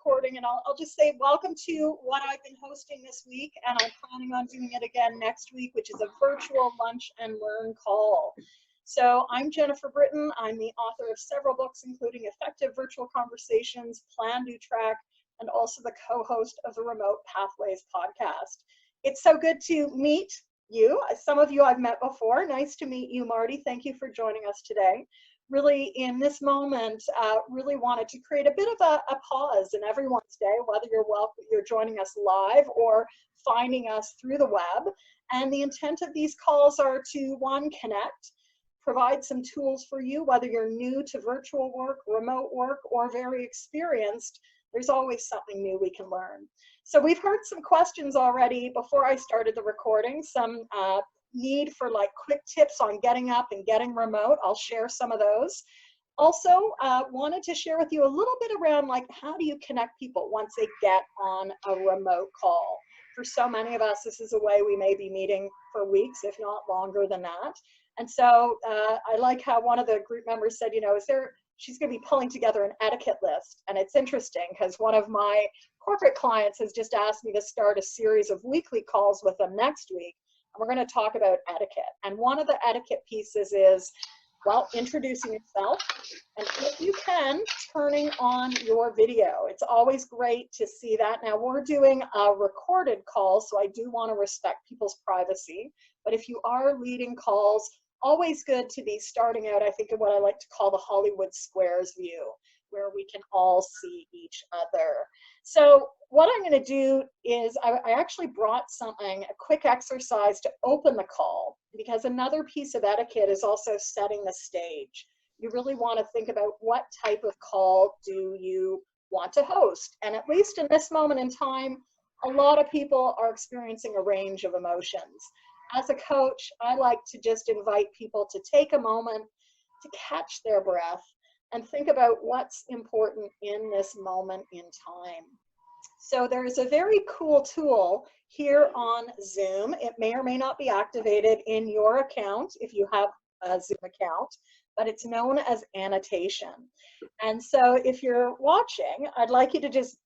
recording, and I'll just say welcome to what I've been hosting this week, and I'm planning on doing it again next week, which is a virtual lunch and learn call. So I'm Jennifer Britton. I'm the author of several books, including Effective Virtual Conversations, PlanDoTrack, and also the co-host of the Remote Pathways podcast. It's so good to meet you. Some of you I've met before. Nice to meet you, Marty. Thank you for joining us today. Really, in this moment, really wanted to create a bit of a pause in everyone's day, whether you're joining us live or finding us through the web. And the intent of these calls are to, one, connect, provide some tools for you, whether you're new to virtual work, remote work, or very experienced. There's always something new we can learn. So we've heard some questions already before I started the recording, some need for like quick tips on getting up and getting remote. I'll share some of those. Also, wanted to share with you a little bit around like how do you connect people once they get on a remote call. For so many of us, this is a way we may be meeting for weeks, if not longer than that. And so I like how one of the group members said, you know, she's going to be pulling together an etiquette list. And it's interesting because one of my corporate clients has just asked me to start a series of weekly calls with them next week. And we're going to talk about etiquette. And one of the etiquette pieces is, well, introducing yourself. And if you can, turning on your video. It's always great to see that. Now, we're doing a recorded call, so I do want to respect people's privacy. But if you are leading calls, always good to be starting out, I think, in what I like to call the Hollywood Squares view, where we can all see each other. So what I'm going to do is I actually brought something, a quick exercise to open the call, because another piece of etiquette is also setting the stage. You really want to think about what type of call do you want to host. And at least in this moment in time, a lot of people are experiencing a range of emotions. As a coach, I like to just invite people to take a moment to catch their breath and think about what's important in this moment in time. So there's a very cool tool here on Zoom. It may or may not be activated in your account if you have a Zoom account, but it's known as Annotation. And so if you're watching, I'd like you to just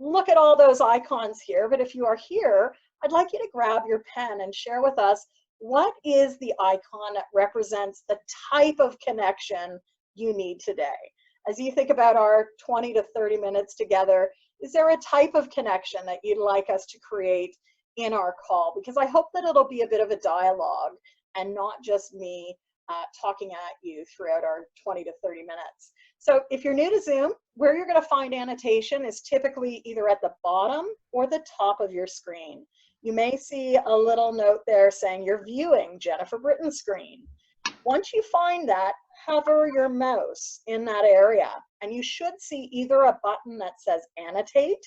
look at all those icons here, but if you are here, I'd like you to grab your pen and share with us what is the icon that represents the type of connection you need today. As you think about our 20 to 30 minutes together, is there a type of connection that you'd like us to create in our call? Because I hope that it'll be a bit of a dialogue and not just me talking at you throughout our 20 to 30 minutes. So if you're new to Zoom, where you're going to find annotation is typically either at the bottom or the top of your screen. You may see a little note there saying you're viewing Jennifer Britton's screen. Once you find that, hover your mouse in that area, and you should see either a button that says Annotate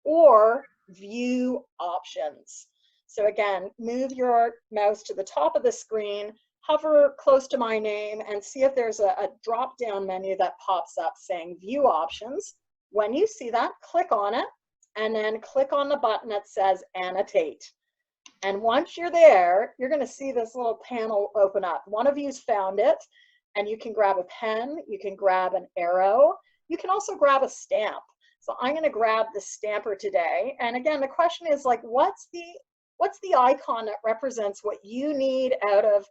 or View Options. So again, move your mouse to the top of the screen, hover close to my name, and see if there's a drop-down menu that pops up saying View Options. When you see that, click on it, and then click on the button that says Annotate. And once you're there, you're going to see this little panel open up. One of you's found it, and you can grab a pen, you can grab an arrow, you can also grab a stamp. So I'm going to grab the stamper today. And again, the question is like, what's the icon that represents what you need out of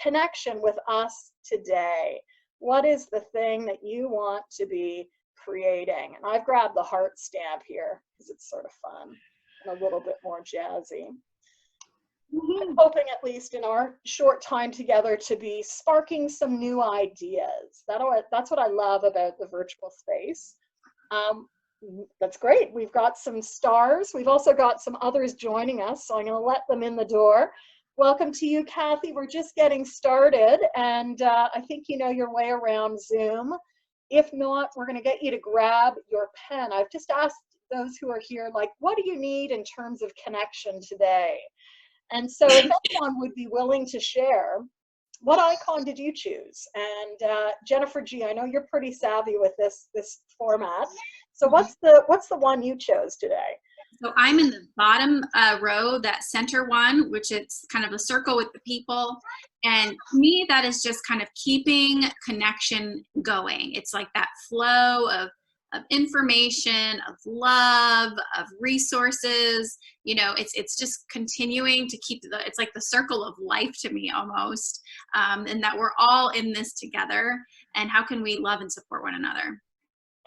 connection with us today? What is the thing that you want to be creating? And I've grabbed the heart stamp here because it's sort of fun and a little bit more jazzy. I'm hoping, at least in our short time together, to be sparking some new ideas. That's what I love about the virtual space. That's great. We've got some stars. We've also got some others joining us, so I'm going to let them in the door. Welcome to you, Kathy. We're just getting started, and I think you know your way around Zoom. If not, we're going to get you to grab your pen. I've just asked those who are here, like, what do you need in terms of connection today? And so if anyone would be willing to share, what icon did you choose? And Jennifer G, I know you're pretty savvy with this format. So what's the one you chose today? So I'm in the bottom row, that center one, which it's kind of a circle with the people. And to me, that is just kind of keeping connection going. It's like that flow of of information, of love, of resources. You know, it's just continuing to keep it's like the circle of life to me almost, and that we're all in this together. And how can we love and support one another?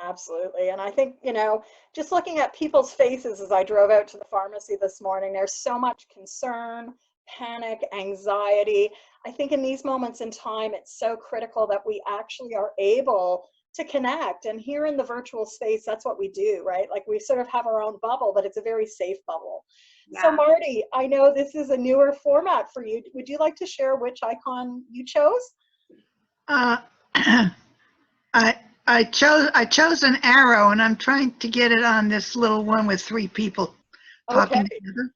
Absolutely. And I think, you know, just looking at people's faces as I drove out to the pharmacy this morning, there's so much concern, panic, anxiety. I think in these moments in time, it's so critical that we actually are able to connect. And here in the virtual space, that's what we do, right? Like we sort of have our own bubble, but it's a very safe bubble. Yeah. So Marty, I know this is a newer format for you. Would you like to share which icon you chose? I chose an arrow, and I'm trying to get it on this little one with 3 people talking together,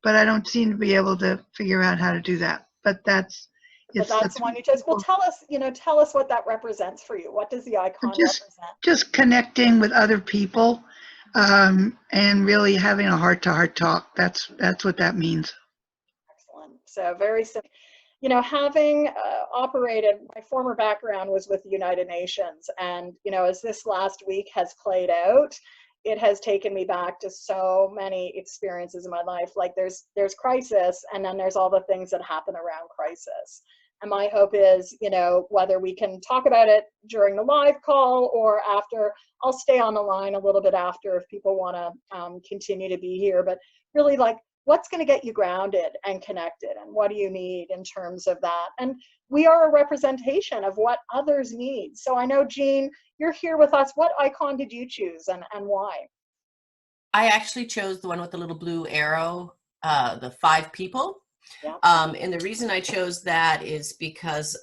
but I don't seem to be able to figure out how to do that. But that's the one you chose. Well, tell us what that represents for you. What does the icon represent? Just connecting with other people, and really having a heart-to-heart talk. That's what that means. Excellent. So very simple. You know, having operated, my former background was with the United Nations, and you know, as this last week has played out, it has taken me back to so many experiences in my life. Like there's crisis, and then there's all the things that happen around crisis. And my hope is, you know, whether we can talk about it during the live call or after, I'll stay on the line a little bit after if people want to continue to be here, but really like, what's going to get you grounded and connected, and what do you need in terms of that? And we are a representation of what others need. So I know, Jean, you're here with us. What icon did you choose, and why? I actually chose the one with the little blue arrow, the 5 people. Yeah. And the reason I chose that is because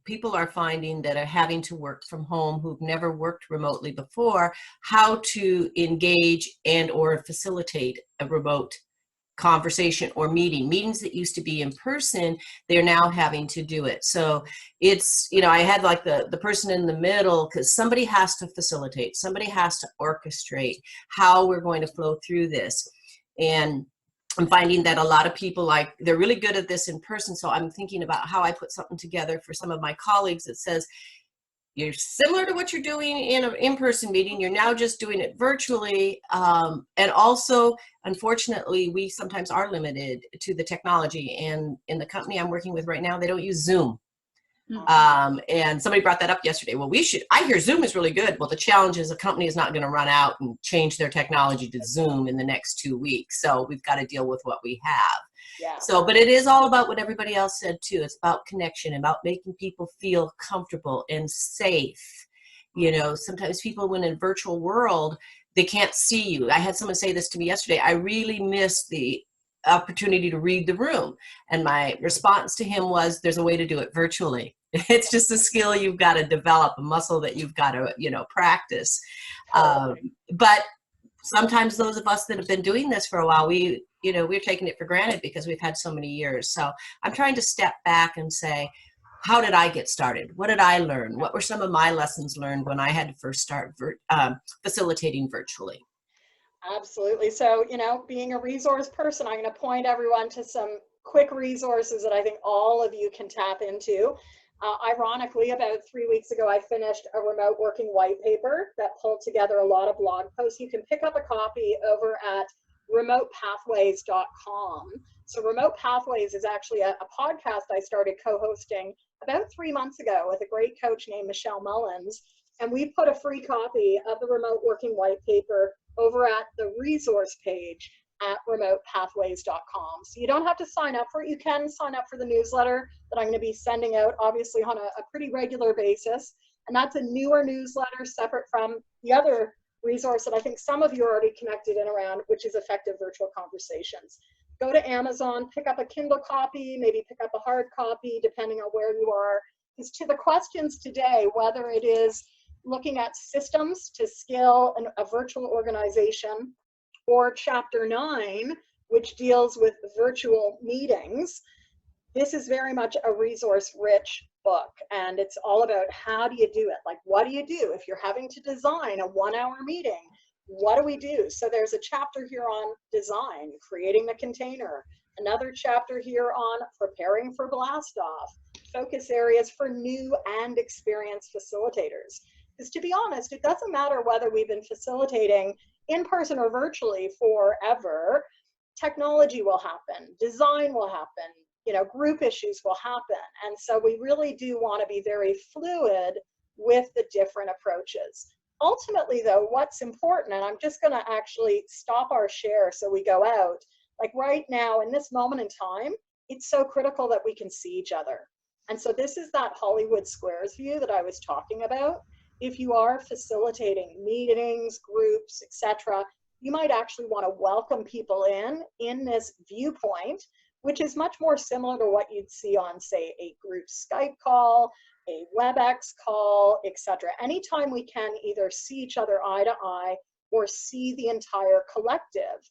people are finding that are having to work from home who've never worked remotely before, how to engage and or facilitate a remote conversation or meetings that used to be in person. They're now having to do it. So it's, you know, I had like the person in the middle, because somebody has to facilitate, somebody has to orchestrate how we're going to flow through this. And I'm finding that a lot of people, like, they're really good at this in person. So I'm thinking about how I put something together for some of my colleagues that says, you're similar to what you're doing in an in-person meeting, you're now just doing it virtually. And also, unfortunately, we sometimes are limited to the technology. And in the company I'm working with right now, they don't use Zoom. And somebody brought that up yesterday. Well, I hear Zoom is really good. Well, the challenge is a company is not going to run out and change their technology to Zoom in the next 2 weeks. So we've got to deal with what we have. Yeah. So, but it is all about what everybody else said too. It's about connection, about making people feel comfortable and safe. You know, sometimes people, when in a virtual world, they can't see you. I had someone say this to me yesterday. I really miss the opportunity to read the room. And my response to him was, there's a way to do it virtually. It's just a skill you've got to develop, a muscle that you've got to, you know, practice. But sometimes those of us that have been doing this for a while, we're taking it for granted because we've had so many years. So I'm trying to step back and say, how did I get started? What did I learn? What were some of my lessons learned when I had to first start facilitating virtually? Absolutely. So, you know, being a resource person, I'm going to point everyone to some quick resources that I think all of you can tap into. Ironically, about 3 weeks ago, I finished a remote working white paper that pulled together a lot of blog posts. You can pick up a copy over at remotepathways.com. So Remote Pathways is actually a podcast I started co-hosting about 3 months ago with a great coach named Michelle Mullins. And we put a free copy of the remote working white paper over at the resource page at remotepathways.com. So you don't have to sign up for it. You can sign up for the newsletter that I'm going to be sending out, obviously, on a pretty regular basis. And that's a newer newsletter separate from the other resource that I think some of you are already connected in around, which is Effective Virtual Conversations. Go to Amazon, pick up a Kindle copy, maybe pick up a hard copy, depending on where you are. Because to the questions today, whether it is looking at systems to scale a virtual organization, or Chapter 9, which deals with virtual meetings, this is very much a resource-rich book, and it's all about how do you do it? Like, what do you do if you're having to design a 1-hour meeting? What do we do? So there's a chapter here on design, creating the container, another chapter here on preparing for blast-off, focus areas for new and experienced facilitators. Because to be honest, it doesn't matter whether we've been facilitating in person or virtually forever. Technology will happen, design will happen, you know, group issues will happen. And so we really do want to be very fluid with the different approaches. Ultimately, though, what's important, and I'm just going to actually stop our share so we go out, like right now in this moment in time, it's so critical that we can see each other. And so this is that Hollywood Squares view that I was talking about. If you are facilitating meetings, groups, etc., you might actually want to welcome people in this viewpoint, which is much more similar to what you'd see on, say, a group Skype call, a WebEx call, etc. Anytime we can either see each other eye to eye or see the entire collective,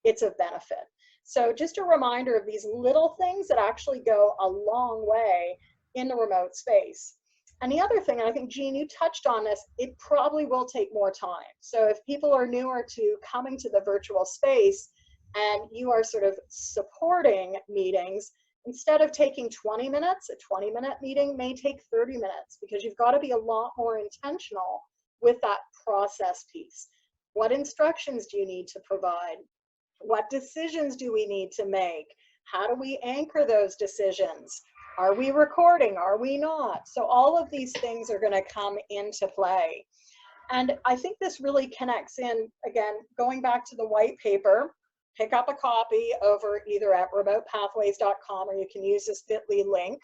it's of benefit. So just a reminder of these little things that actually go a long way in the remote space. And the other thing, and I think, Jean, you touched on this, it probably will take more time. So if people are newer to coming to the virtual space and you are sort of supporting meetings, instead of taking 20 minutes, a 20-minute meeting may take 30 minutes because you've got to be a lot more intentional with that process piece. What instructions do you need to provide? What decisions do we need to make? How do we anchor those decisions? Are we recording? Are we not? So all of these things are going to come into play. And I think this really connects in, again, going back to the white paper, pick up a copy over either at remotepathways.com or you can use this bit.ly link.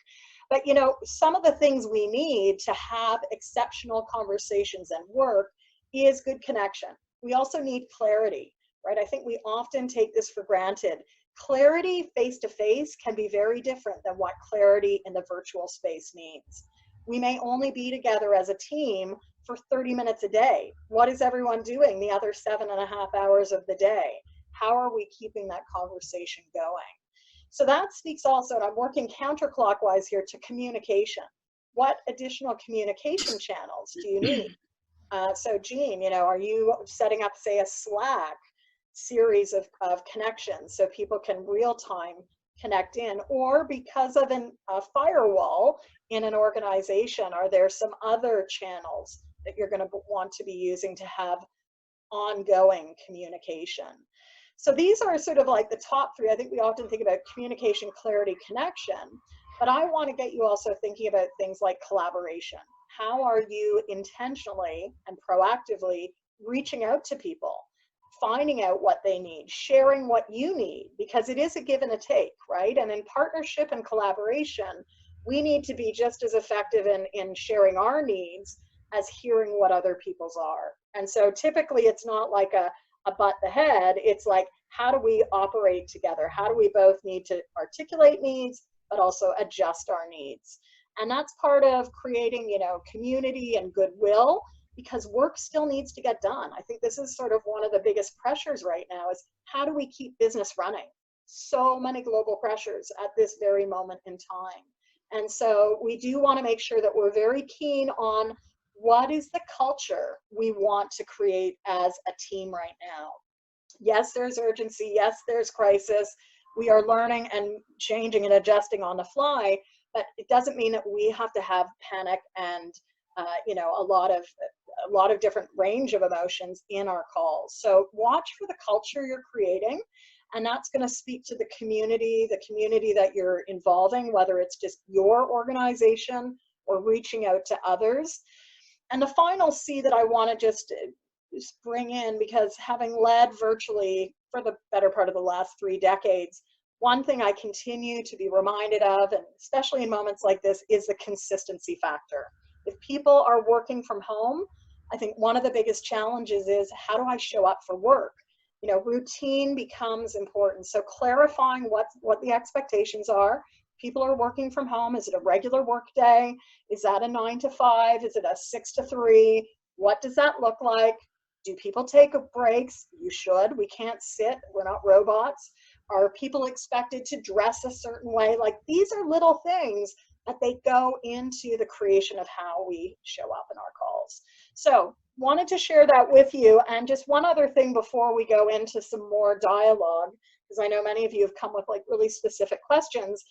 But, you know, some of the things we need to have exceptional conversations and work is good connection. We also need clarity, right? I think we often take this for granted. Clarity face-to-face can be very different than what clarity in the virtual space means. We may only be together as a team for 30 minutes a day. What is everyone doing the other 7.5 hours of the day? How are we keeping that conversation going? So that speaks also, and I'm working counterclockwise here, to communication. What additional communication channels do you need? So Jean, you know, are you setting up, say, a Slack series of connections so people can real-time connect in? Or because of a firewall in an organization, are there some other channels that you're going to want to be using to have ongoing communication? So these are sort of like the top three. I think we often think about communication, clarity, connection, but I want to get you also thinking about things like collaboration. How are you intentionally and proactively reaching out to people, finding out what they need, sharing what you need, because it is a give and a take, right? And in partnership and collaboration, we need to be just as effective in sharing our needs as hearing what other people's are. And so typically it's not like a butt the head, it's like, how do we operate together? How do we both need to articulate needs, but also adjust our needs? And that's part of creating, you know, community and goodwill, because work still needs to get done. I think this is sort of one of the biggest pressures right now, is how do we keep business running? So many global pressures at this very moment in time. And so we do want to make sure that we're very keen on what is the culture we want to create as a team right now. Yes, there's urgency. Yes, there's crisis. We are learning and changing and adjusting on the fly, but it doesn't mean that we have to have panic and you know, a lot of different range of emotions in our calls. So watch for the culture you're creating, and that's going to speak to the community that you're involving, whether it's just your organization or reaching out to others. And the final C that I want to just bring in, because having led virtually for the better part of the last 3 decades, one thing I continue to be reminded of, and especially in moments like this, is the consistency factor. If people are working from home, I think one of the biggest challenges is, how do I show up for work? You know, routine becomes important. So clarifying what the expectations are. People are working from home. Is it a regular work day? Is that a 9 to 5? Is it a 6 to 3? What does that look like? Do people take breaks? You should. We can't sit. We're not robots. Are people expected to dress a certain way? Like, these are little things that they go into the creation of how we show up in our calls. So wanted to share that with you. And just one other thing before we go into some more dialogue, because I know many of you have come with like really specific questions.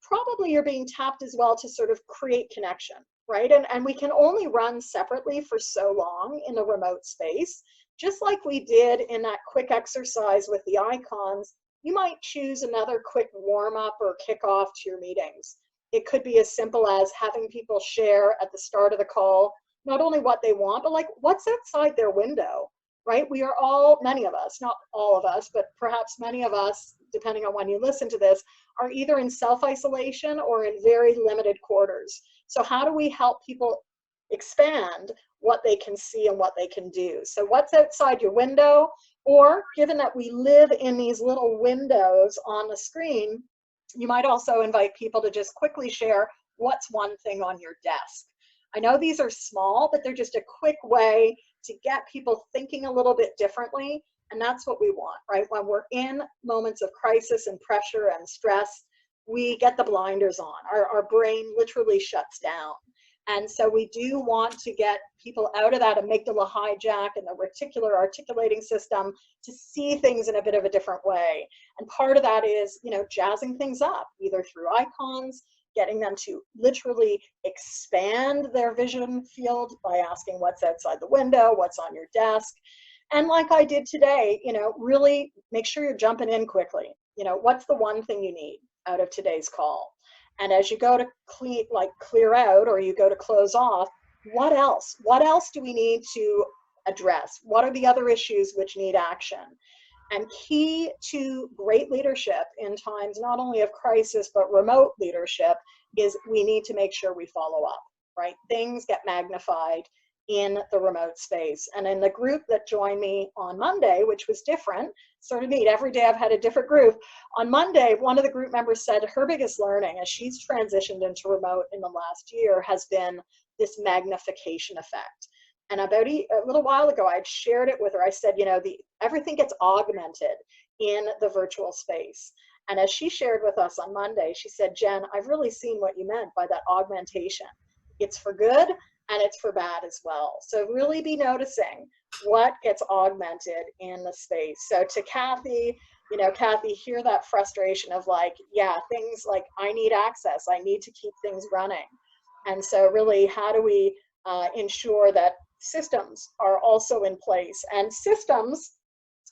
Probably you're being tapped as well to sort of create connection. right? And we can only run separately for so long in a remote space. Just like we did in that quick exercise with the icons, you might choose another quick warm up or kickoff to your meetings. It could be as simple as having people share at the start of the call, not only what they want, but like what's outside their window, right? We are all, many of us, not all of us, but perhaps many of us, depending on when you listen to this, are either in self-isolation or in very limited quarters. So how do we help people expand what they can see and what they can do? So what's outside your window? Or given that we live in these little windows on the screen, you might also invite people to just quickly share what's one thing on your desk. I know these are small, but they're just a quick way to get people thinking a little bit differently. And that's what we want, right? When we're in moments of crisis and pressure and stress, we get the blinders on. Our brain literally shuts down. And so we do want to get people out of that amygdala hijack and the reticular articulating system to see things in a bit of a different way. And part of that is, you know, jazzing things up, either through icons, getting them to literally expand their vision field by asking what's outside the window, what's on your desk. And like I did today, you know, really make sure you're jumping in quickly. You know, what's the one thing you need out of today's call? And as you go to clear out, or you go to close off, what else? What else do we need to address? What are the other issues which need action? And key to great leadership in times not only of crisis, but remote leadership, is we need to make sure we follow up, right? Things get magnified in the remote space. And in the group that joined me on Monday, which was different, sort of neat, every day I've had a different group. On Monday, one of the group members said her biggest learning as she's transitioned into remote in the last year has been this magnification effect. And about a little while ago, I'd shared it with her. I said, you know, everything gets augmented in the virtual space. And as she shared with us on Monday, she said, Jen, I've really seen what you meant by that augmentation. It's for good and it's for bad as well. So really be noticing what gets augmented in the space. So to Kathy, you know, Kathy, hear that frustration of like, yeah, things like I need access, I need to keep things running. And so really, how do we ensure that systems are also in place? And systems,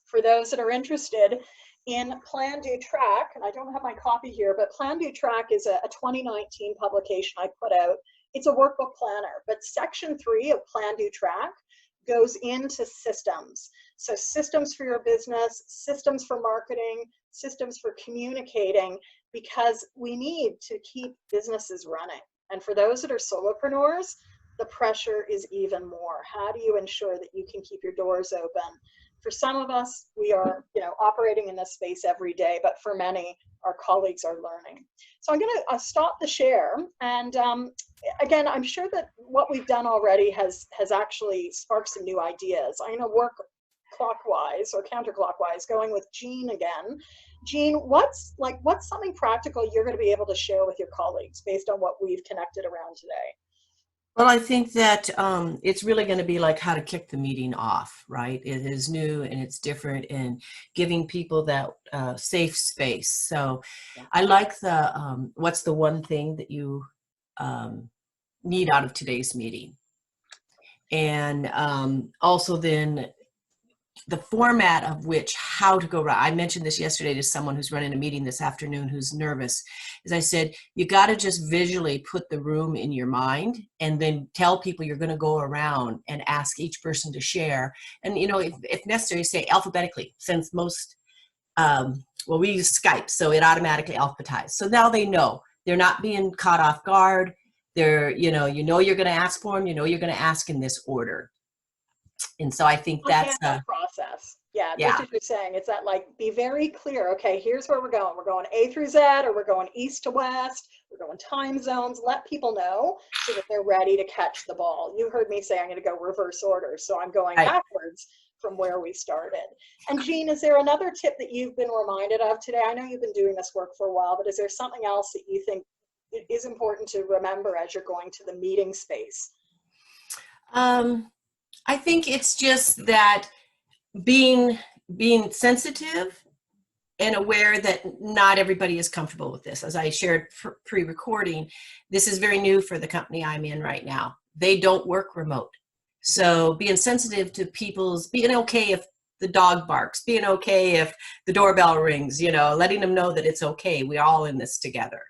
for those that are interested in PlanDoTrack, and I don't have my copy here, but PlanDoTrack is a 2019 publication I put out. It's a workbook planner, but section 3 of PlanDoTrack goes into systems. So systems for your business, systems for marketing, systems for communicating, because we need to keep businesses running. And for those that are solopreneurs, the pressure is even more. How do you ensure that you can keep your doors open? For some of us, we are, you know, operating in this space every day, but for many, our colleagues are learning. So I'm going to stop the share. And again, I'm sure that what we've done already has actually sparked some new ideas. I'm going to work clockwise or counterclockwise, going with Jean again. Jean, what's something practical you're going to be able to share with your colleagues based on what we've connected around today? Well, I think that it's really going to be like how to kick the meeting off, right? It is new and it's different, and giving people that safe space. So I like the what's the one thing that you need out of today's meeting? And also then the format of which, how to go around. I mentioned this yesterday to someone who's running a meeting this afternoon who's nervous. As I said, you got to just visually put the room in your mind and then tell people you're going to go around and ask each person to share. And, you know, if necessary, say alphabetically, since most, well, we use Skype, so it automatically alphabetized. So now they know they're not being caught off guard. They're, you know you're going to ask for them, you know you're going to ask in this order. And so I think that's the process. Yeah, yeah. just as you're saying, it's that like, be very clear. Okay, here's where we're going. We're going A through Z, or we're going east to west. We're going time zones. Let people know so that they're ready to catch the ball. You heard me say I'm going to go reverse order, so I'm going backwards from where we started. And Jean, is there another tip that you've been reminded of today? I know you've been doing this work for a while, but is there something else that you think it is important to remember as you're going to the meeting space? I think it's just that being sensitive and aware that not everybody is comfortable with this. As I shared pre-recording, this is very new for the company I'm in right now. They don't work remote. So being sensitive to people's, being okay if the dog barks, being okay if the doorbell rings, you know, letting them know that it's okay. We're all in this together.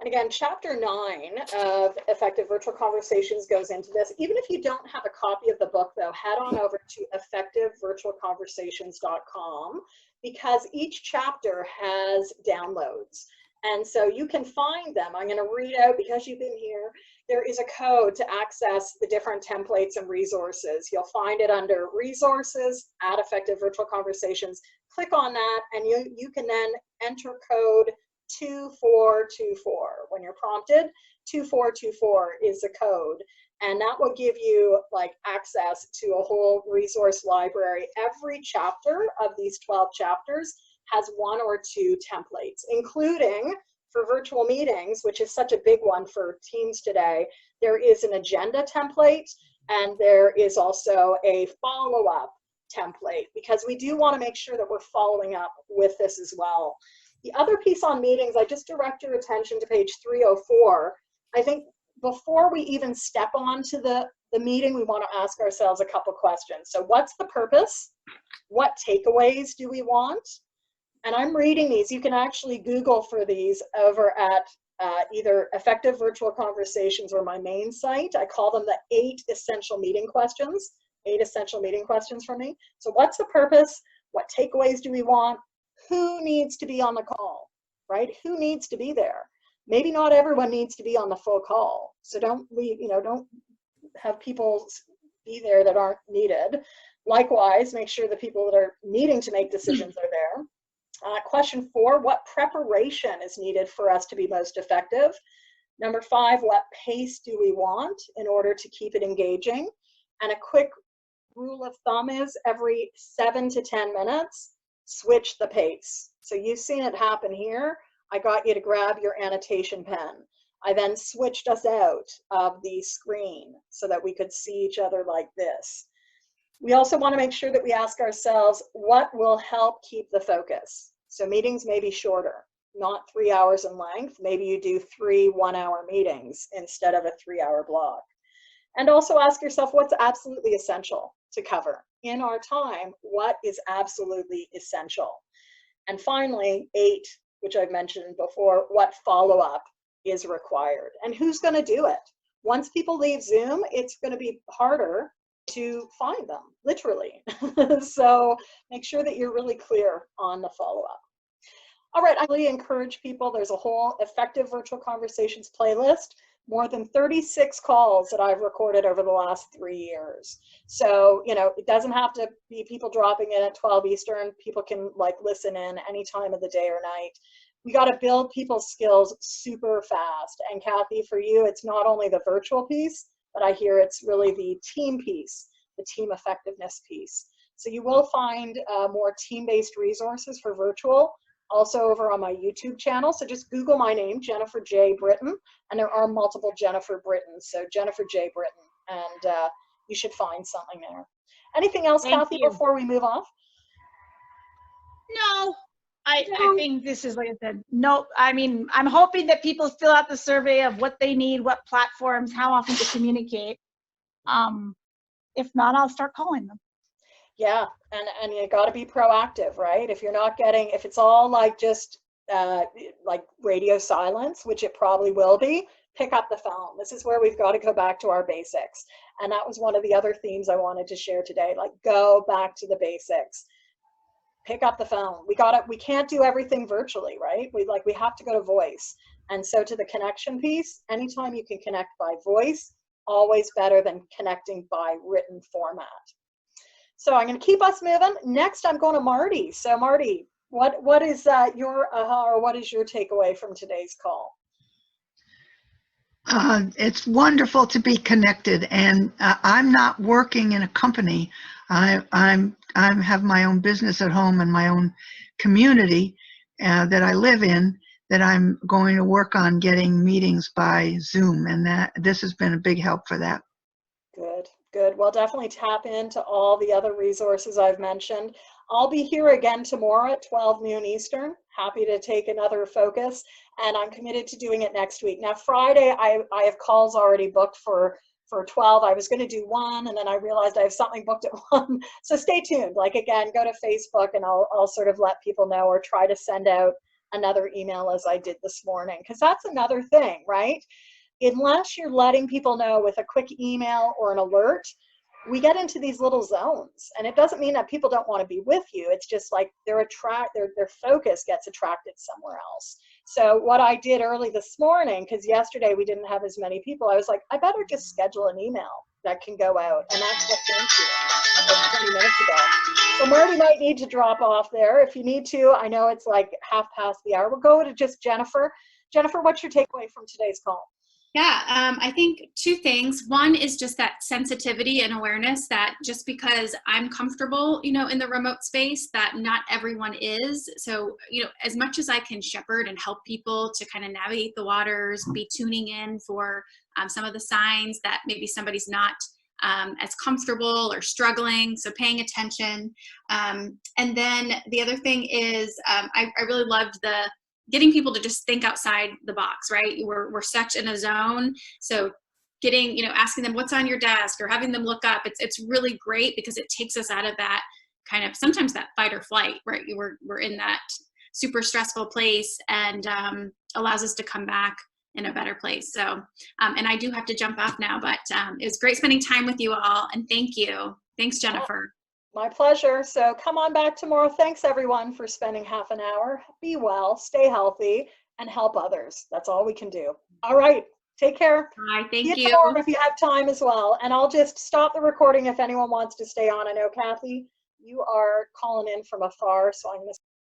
And again, chapter 9 of Effective Virtual Conversations goes into this. Even if you don't have a copy of the book, though, head on over to effectivevirtualconversations.com, because each chapter has downloads. And so you can find them. I'm going to read out, because you've been here, there is a code to access the different templates and resources. You'll find it under Resources at Effective Virtual Conversations. Click on that, and you can then enter code 2424. When you're prompted, 2424 is the code, and that will give you like access to a whole resource library. Every chapter of these 12 chapters has 1 or 2 templates, including for virtual meetings, which is such a big one for teams today. There is an agenda template, and there is also a follow-up template, because we do want to make sure that we're following up with this as well. The other piece on meetings, I just direct your attention to page 304. I think before we even step onto the meeting, we want to ask ourselves a couple questions. So what's the purpose? What takeaways do we want? And I'm reading these. You can actually Google for these over at either Effective Virtual Conversations or my main site. I call them the 8 essential meeting questions. 8 essential meeting questions for me. So what's the purpose? What takeaways do we want? Who needs to be on the call, right? Who needs to be there? Maybe not everyone needs to be on the full call. So don't have people be there that aren't needed. Likewise, make sure the people that are needing to make decisions are there. Question 4, what preparation is needed for us to be most effective? Number 5, what pace do we want in order to keep it engaging? And a quick rule of thumb is every 7 to 10 minutes, switch the pace. So you've seen it happen here. I got you to grab your annotation pen. I then switched us out of the screen so that we could see each other like this. We also want to make sure that we ask ourselves, what will help keep the focus? So meetings may be shorter, not 3 hours in length. Maybe you do 3 one-hour meetings instead of a 3-hour block. And also ask yourself, what's absolutely essential to cover in our time? What is absolutely essential? And finally, 8, which I've mentioned before, what follow-up is required? And who's going to do it? Once people leave Zoom, it's going to be harder to find them, literally. So make sure that you're really clear on the follow-up. All right, I really encourage people. There's a whole Effective Virtual Conversations playlist. More than 36 calls that I've recorded over the last 3 years. So, you know, it doesn't have to be people dropping in at 12 Eastern. People can like listen in any time of the day or night. We got to build people's skills super fast. And Kathy, for you, it's not only the virtual piece, but I hear it's really the team piece, the team effectiveness piece. So you will find more team-based resources for virtual also over on my YouTube channel. So just Google my name, Jennifer J. Britton, and there are multiple Jennifer Brittons. So Jennifer J. Britton, and you should find something there. Anything else, Kathy, before we move off? No, I think this is, like I said, no, I mean, I'm hoping that people fill out the survey of what they need, what platforms, how often to communicate. If not, I'll start calling them. Yeah, and you got to be proactive, right? If you're not getting, if it's all like just like radio silence, which it probably will be, pick up the phone. This is where we've got to go back to our basics. And that was one of the other themes I wanted to share today, like go back to the basics. Pick up the phone. We can't do everything virtually, right? We have to go to voice. And so to the connection piece, anytime you can connect by voice, always better than connecting by written format. So I'm going to keep us moving. Next, I'm going to Marty. So Marty, what is your aha, or what is your takeaway from today's call? It's wonderful to be connected, and I'm not working in a company. I have my own business at home and my own community that I live in, that I'm going to work on getting meetings by Zoom, and this has been a big help for that. Good. Good. Well, definitely tap into all the other resources I've mentioned. I'll be here again tomorrow at 12 noon Eastern. Happy to take another focus, and I'm committed to doing it next week. Now, Friday, I have calls already booked for 12. I was going to do one, and then I realized I have something booked at 1. So stay tuned. Like, again, go to Facebook, and I'll sort of let people know, or try to send out another email as I did this morning, because that's another thing, right? Unless you're letting people know with a quick email or an alert, we get into these little zones, and it doesn't mean that people don't want to be with you. It's just like their focus gets attracted somewhere else. So what I did early this morning, because yesterday we didn't have as many people, I was like, I better just schedule an email that can go out, and that's what came to like 20 minutes ago. So Marty might need to drop off there if you need to. I know it's like 1/2 the hour. We'll go to just Jennifer. Jennifer, what's your takeaway from today's call? Yeah, I think 2 things. One is just that sensitivity and awareness that just because I'm comfortable, in the remote space, that not everyone is. So, as much as I can shepherd and help people to kind of navigate the waters, be tuning in for some of the signs that maybe somebody's not as comfortable or struggling, so paying attention. And then the other thing is I really loved the getting people to just think outside the box, right? We're such in a zone. So getting, asking them what's on your desk, or having them look up, it's really great, because it takes us out of that kind of, sometimes that fight or flight, right? We're in that super stressful place, and allows us to come back in a better place. So, and I do have to jump off now, but it was great spending time with you all, and thank you. Thanks, Jennifer. My pleasure. So come on back tomorrow. Thanks everyone for spending half an hour. Be well, stay healthy, and help others. That's all we can do. All right. Take care. Bye. Thank See you. tomorrow if you have time as well. And I'll just stop the recording if anyone wants to stay on. I know, Kathy, you are calling in from afar, so I'm going to